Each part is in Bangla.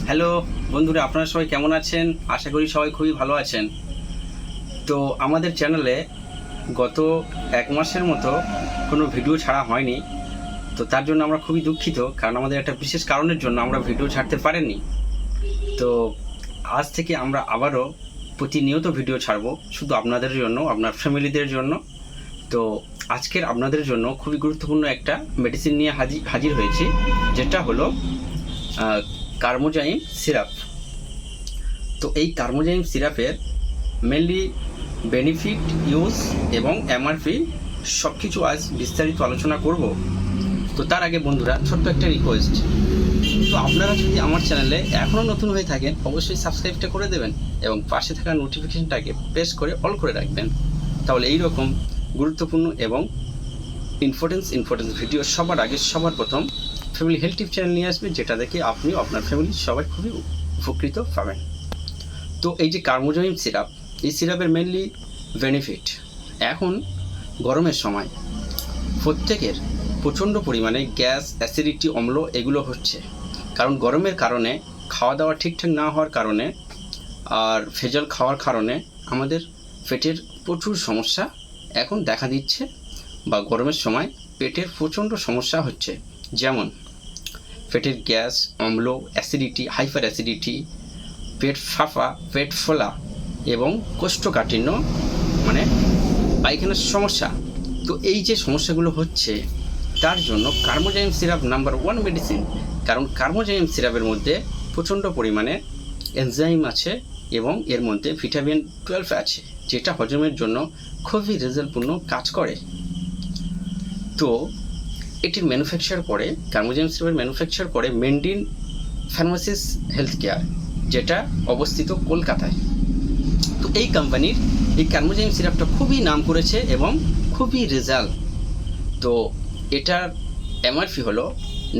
হ্যালো বন্ধুরা, আপনারা সবাই কেমন আছেন? আশা করি সবাই খুবই ভালো আছেন। তো আমাদের চ্যানেলে গত এক মাসের মতো কোনো ভিডিও ছাড়া হয়নি। তো তার জন্য আমরা খুবই দুঃখিত, কারণ আমাদের একটা বিশেষ কারণের জন্য আমরা ভিডিও ছাড়তে পারিনি। তো আজ থেকে আমরা আবারও প্রতিনিয়ত ভিডিও ছাড়বো, শুধু আপনাদের জন্য, আপনার ফ্যামিলিদের জন্য। তো আজকের আপনাদের জন্য খুবই গুরুত্বপূর্ণ একটা মেডিসিন নিয়ে হাজির হয়েছি, যেটা হলো কার্মোজাইম সিরাপ। তো এই কার্মোজাইম সিরাপের মেনলি বেনিফিট, ইউজ এবং এমআরপি সব কিছু আজ বিস্তারিত আলোচনা করব। তো তার আগে বন্ধুরা, ছোট্ট একটা রিকোয়েস্ট, তো আপনারা যদি আমার চ্যানেলে এখনও নতুন হয়ে থাকেন অবশ্যই সাবস্ক্রাইবটা করে দেবেন এবং পাশে থাকা নোটিফিকেশনটাকে প্রেস করে অল করে রাখবেন। তাহলে এই রকম গুরুত্বপূর্ণ এবং ইম্পর্টেন্স ভিডিও সবার আগে সবার প্রথম ফ্যামিলি হেলথ টিপ চ্যানেল নিয়ে আসবে, যেটা দেখে আপনি আপনার ফ্যামিলির সবাই খুবই উপকৃত পাবেন। তো এই যে কার্মোজাইম সিরাপ, এই সিরাপের মেনলি বেনিফিট, এখন গরমের সময় প্রত্যেকের প্রচণ্ড পরিমাণে গ্যাস, অ্যাসিডিটি, অম্ল এগুলো হচ্ছে, কারণ গরমের কারণে খাওয়া দাওয়া ঠিকঠাক না হওয়ার কারণে আর ভেজাল খাওয়ার কারণে আমাদের পেটের প্রচুর সমস্যা এখন দেখা দিচ্ছে, বা গরমের সময় পেটের প্রচণ্ড সমস্যা হচ্ছে, যেমন পেটের গ্যাস, অম্ল, অ্যাসিডিটি, হাইপার অ্যাসিডিটি, পেট ফাঁপা, পেট ফোলা এবং কোষ্ঠকাঠিন্য মানে পায়খানার সমস্যা। তো এই যে সমস্যাগুলো হচ্ছে, তার জন্য কার্মোজাইম সিরাপ নাম্বার 1 মেডিসিন। কারণ কার্মোজাইম সিরাপের মধ্যে প্রচণ্ড পরিমাণে এনজাইম আছে এবং এর মধ্যে ভিটামিন 12 আছে, যেটা হজমের জন্য খুবই রেজাল্টপূর্ণ কাজ করে। তো এটির ম্যানুফ্যাকচার করে, কার্মোজাইম সিরাপের ম্যানুফ্যাকচার করে মেন্ডিন ফার্মাসিস হেলথ কেয়ার, যেটা অবস্থিত কলকাতায়। তো এই কোম্পানির এই কার্মোজাইম সিরাপটা খুবই নাম করেছে এবং খুবই রেজাল্ট। তো এটার এমআরপি হলো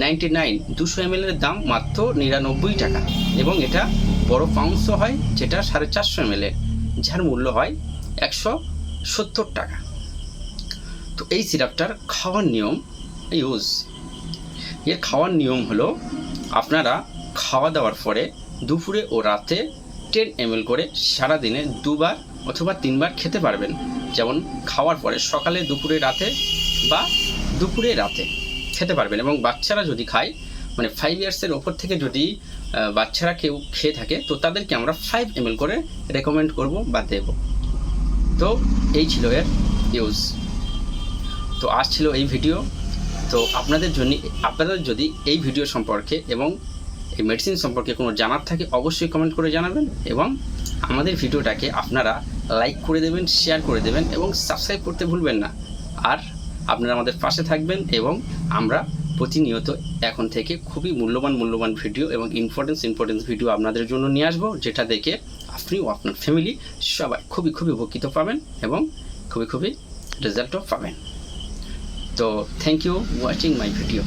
99, 200 ml এর দাম মাত্র 99 টাকা, এবং এটা বড় পাউন্স হয়, যেটা 450 ml, যার মূল্য হয় 170 টাকা। তো এই সিরাপটার খাওয়ার নিয়ম, এর খাওয়ার নিয়ম হলো, আপনারা খাওয়া দাওয়ার পরে দুপুরে ও রাতে 10 ml করে সারাদিনে 2 বার অথবা 3 বার খেতে পারবেন। যেমন খাওয়ার পরে সকালে, দুপুরে, রাতে, বা দুপুরে রাতে খেতে পারবেন। এবং বাচ্চারা যদি খায়, মানে 5 ইয়ার্সের ওপর থেকে যদি বাচ্চারা কেউ খেয়ে থাকে, তো তাদেরকে আমরা 5 ml করে রেকমেন্ড করব বা দেব। তো এই ছিল এর ইউজ। তো আজ ছিল এই ভিডিও। তো আপনাদের যদি এই ভিডিও সম্পর্কে এবং এই মেডিসিন সম্পর্কে কোনো জানার থাকে অবশ্যই কমেন্ট করে জানাবেন, এবং আমাদের ভিডিওটাকে আপনারা লাইক করে দেবেন, শেয়ার করে দেবেন এবং সাবস্ক্রাইব করতে ভুলবেন না। আর আপনারা আমাদের পাশে থাকবেন, এবং আমরা প্রতিনিয়ত এখন থেকে খুবই মূল্যবান ভিডিও এবং ইম্পর্টেন্স ভিডিও আপনাদের জন্য নিয়ে আসবো, যেটা দেখে আপনি ও আপনার ফ্যামিলি সবাই খুবই উপকৃত পাবেন এবং খুবই রেজাল্টও পাবেন। তো thank you watching my video.